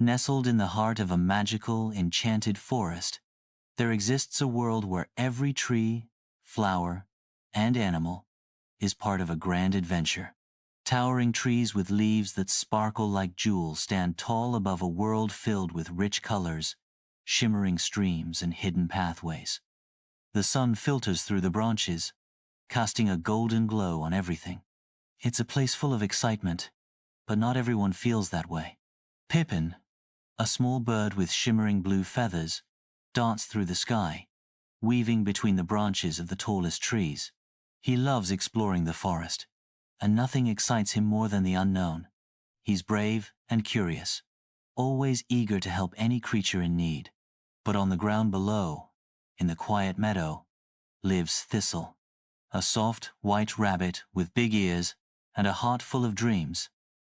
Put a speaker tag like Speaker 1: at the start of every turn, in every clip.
Speaker 1: Nestled in the heart of a magical, enchanted forest, there exists a world where every tree, flower, and animal is part of a grand adventure. Towering trees with leaves that sparkle like jewels stand tall above a world filled with rich colors, shimmering streams, and hidden pathways. The sun filters through the branches, casting a golden glow on everything. It's a place full of excitement, but not everyone feels that way. Pippin, a small bird with shimmering blue feathers, darts through the sky, weaving between the branches of the tallest trees. He loves exploring the forest, and nothing excites him more than the unknown. He's brave and curious, always eager to help any creature in need. But on the ground below, in the quiet meadow, lives Thistle, a soft, white rabbit with big ears and a heart full of dreams.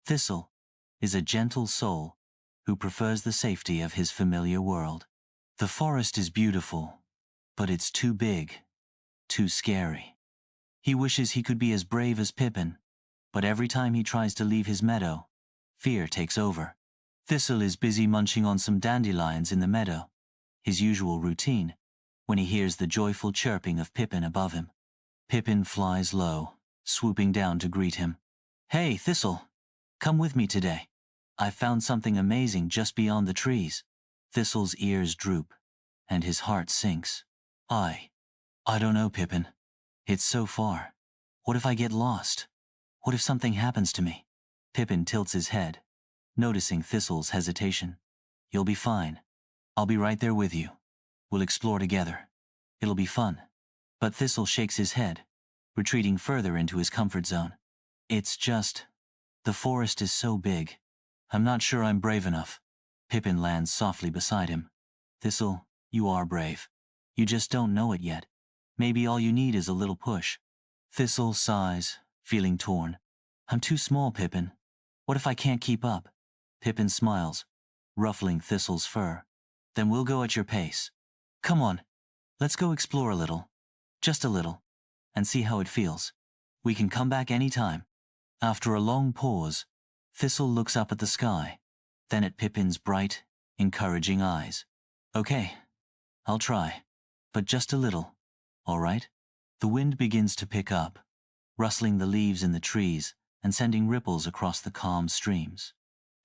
Speaker 1: Thistle is a gentle soul who prefers the safety of his familiar world. The forest is beautiful, but it's too big, too scary. He wishes he could be as brave as Pippin, but every time he tries to leave his meadow, fear takes over. Thistle is busy munching on some dandelions in the meadow, his usual routine, when he hears the joyful chirping of Pippin above him. Pippin flies low, swooping down to greet him. "Hey, Thistle, come with me today. I've found something amazing just beyond the trees." Thistle's ears droop, and his heart sinks. I don't know, Pippin. It's so far. What if I get lost? What if something happens to me?" Pippin tilts his head, noticing Thistle's hesitation. "You'll be fine. I'll be right there with you. We'll explore together. It'll be fun." But Thistle shakes his head, retreating further into his comfort zone. "It's just, the forest is so big. I'm not sure I'm brave enough." Pippin lands softly beside him. "Thistle, you are brave. You just don't know it yet. Maybe all you need is a little push." Thistle sighs, feeling torn. "I'm too small, Pippin. What if I can't keep up?" Pippin smiles, ruffling Thistle's fur. "Then we'll go at your pace. Come on, let's go explore a little, just a little, and see how it feels. We can come back any time." After a long pause, Thistle looks up at the sky, then at Pippin's bright, encouraging eyes. "Okay, I'll try, but just a little, all right?" The wind begins to pick up, rustling the leaves in the trees and sending ripples across the calm streams.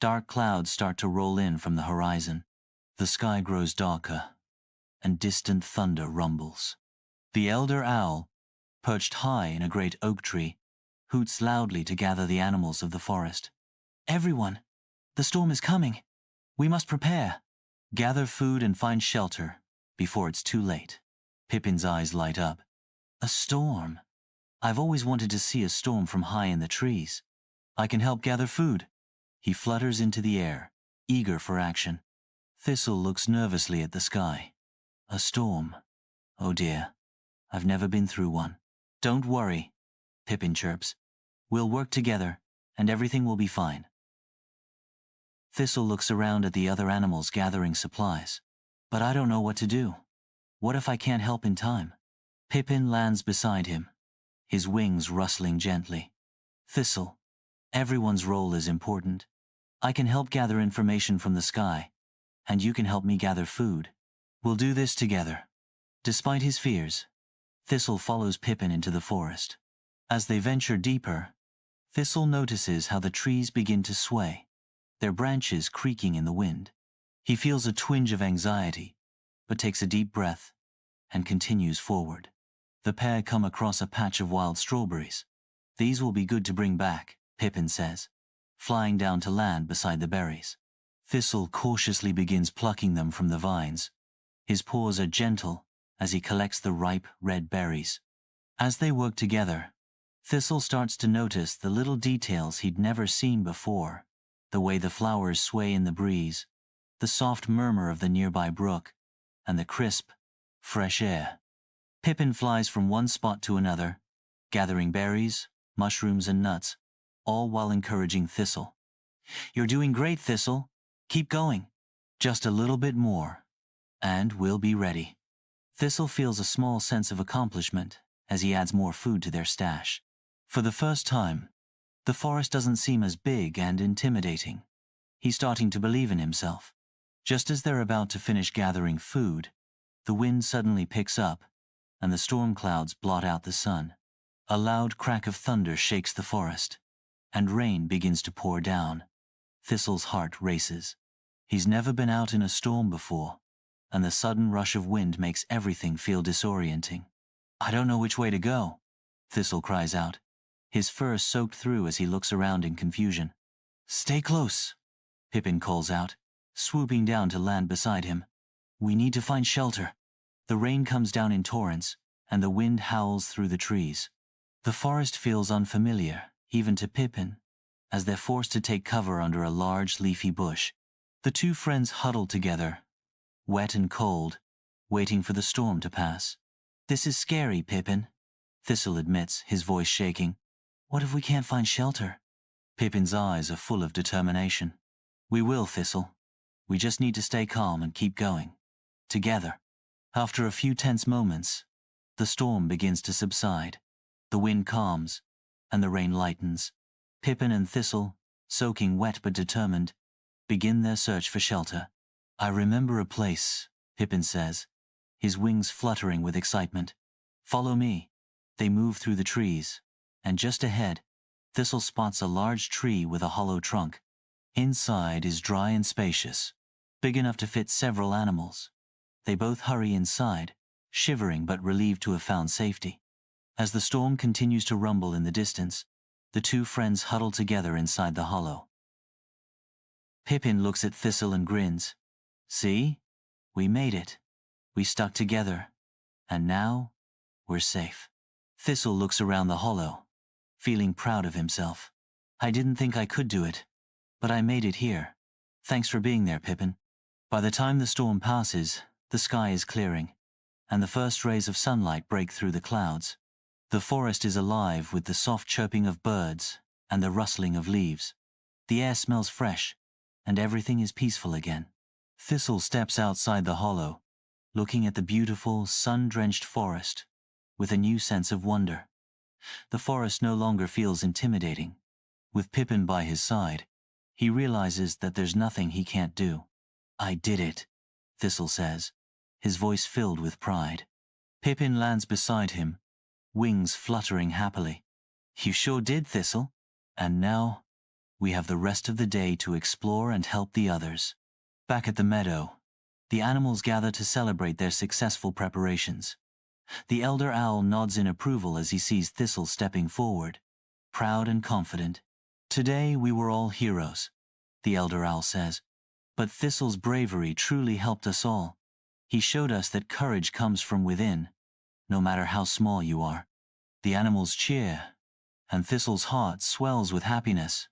Speaker 1: Dark clouds start to roll in from the horizon. The sky grows darker, and distant thunder rumbles. The elder owl, perched high in a great oak tree, hoots loudly to gather the animals of the forest. "Everyone, the storm is coming. We must prepare. Gather food and find shelter before it's too late." Pippin's eyes light up. "A storm? I've always wanted to see a storm from high in the trees. I can help gather food." He flutters into the air, eager for action. Thistle looks nervously at the sky. "A storm? Oh dear, I've never been through one." "Don't worry," Pippin chirps. "We'll work together, and everything will be fine." Thistle looks around at the other animals gathering supplies. "But I don't know what to do. What if I can't help in time?" Pippin lands beside him, his wings rustling gently. "Thistle, everyone's role is important. I can help gather information from the sky, and you can help me gather food. We'll do this together." Despite his fears, Thistle follows Pippin into the forest. As they venture deeper, Thistle notices how the trees begin to sway, their branches creaking in the wind. He feels a twinge of anxiety, but takes a deep breath and continues forward. The pair come across a patch of wild strawberries. "These will be good to bring back," Pippin says, flying down to land beside the berries. Thistle cautiously begins plucking them from the vines. His paws are gentle as he collects the ripe, red berries. As they work together, Thistle starts to notice the little details he'd never seen before: the way the flowers sway in the breeze, the soft murmur of the nearby brook, and the crisp, fresh air. Pippin flies from one spot to another, gathering berries, mushrooms, and nuts, all while encouraging Thistle. "You're doing great, Thistle. Keep going. Just a little bit more, and we'll be ready." Thistle feels a small sense of accomplishment as he adds more food to their stash. For the first time, the forest doesn't seem as big and intimidating. He's starting to believe in himself. Just as they're about to finish gathering food, the wind suddenly picks up, and the storm clouds blot out the sun. A loud crack of thunder shakes the forest, and rain begins to pour down. Thistle's heart races. He's never been out in a storm before, and the sudden rush of wind makes everything feel disorienting. "I don't know which way to go," Thistle cries out, his fur soaked through as he looks around in confusion. "Stay close," Pippin calls out, swooping down to land beside him. "We need to find shelter." The rain comes down in torrents, and the wind howls through the trees. The forest feels unfamiliar, even to Pippin, as they're forced to take cover under a large leafy bush. The two friends huddle together, wet and cold, waiting for the storm to pass. "This is scary, Pippin," Thistle admits, his voice shaking. "What if we can't find shelter?" Pippin's eyes are full of determination. "We will, Thistle. We just need to stay calm and keep going. Together." After a few tense moments, the storm begins to subside. The wind calms, and the rain lightens. Pippin and Thistle, soaking wet but determined, begin their search for shelter. "I remember a place," Pippin says, his wings fluttering with excitement. "Follow me." They move through the trees, and just ahead, Thistle spots a large tree with a hollow trunk. Inside is dry and spacious, big enough to fit several animals. They both hurry inside, shivering but relieved to have found safety. As the storm continues to rumble in the distance, the two friends huddle together inside the hollow. Pippin looks at Thistle and grins. "See? We made it. We stuck together. And now, we're safe." Thistle looks around the hollow, feeling proud of himself. "I didn't think I could do it, but I made it here. Thanks for being there, Pippin." By the time the storm passes, the sky is clearing, and the first rays of sunlight break through the clouds. The forest is alive with the soft chirping of birds and the rustling of leaves. The air smells fresh, and everything is peaceful again. Thistle steps outside the hollow, looking at the beautiful, sun-drenched forest with a new sense of wonder. The forest no longer feels intimidating. With Pippin by his side, he realizes that there's nothing he can't do. "I did it," Thistle says, his voice filled with pride. Pippin lands beside him, wings fluttering happily. "You sure did, Thistle. And now, we have the rest of the day to explore and help the others." Back at the meadow, the animals gather to celebrate their successful preparations. The elder owl nods in approval as he sees Thistle stepping forward, proud and confident. "Today we were all heroes," the elder owl says. "But Thistle's bravery truly helped us all. He showed us that courage comes from within, no matter how small you are." The animals cheer, and Thistle's heart swells with happiness.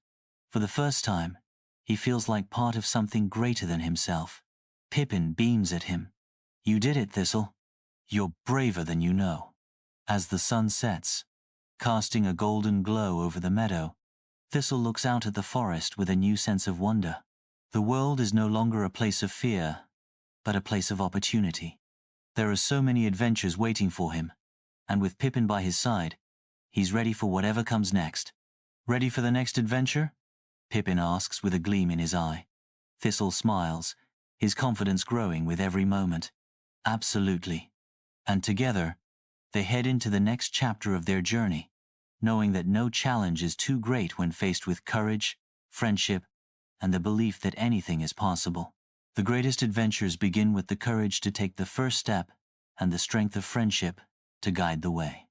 Speaker 1: For the first time, he feels like part of something greater than himself. Pippin beams at him. "You did it, Thistle. You're braver than you know." As the sun sets, casting a golden glow over the meadow, Thistle looks out at the forest with a new sense of wonder. The world is no longer a place of fear, but a place of opportunity. There are so many adventures waiting for him, and with Pippin by his side, he's ready for whatever comes next. "Ready for the next adventure?" Pippin asks with a gleam in his eye. Thistle smiles, his confidence growing with every moment. "Absolutely." And together, they head into the next chapter of their journey, knowing that no challenge is too great when faced with courage, friendship, and the belief that anything is possible. The greatest adventures begin with the courage to take the first step and the strength of friendship to guide the way.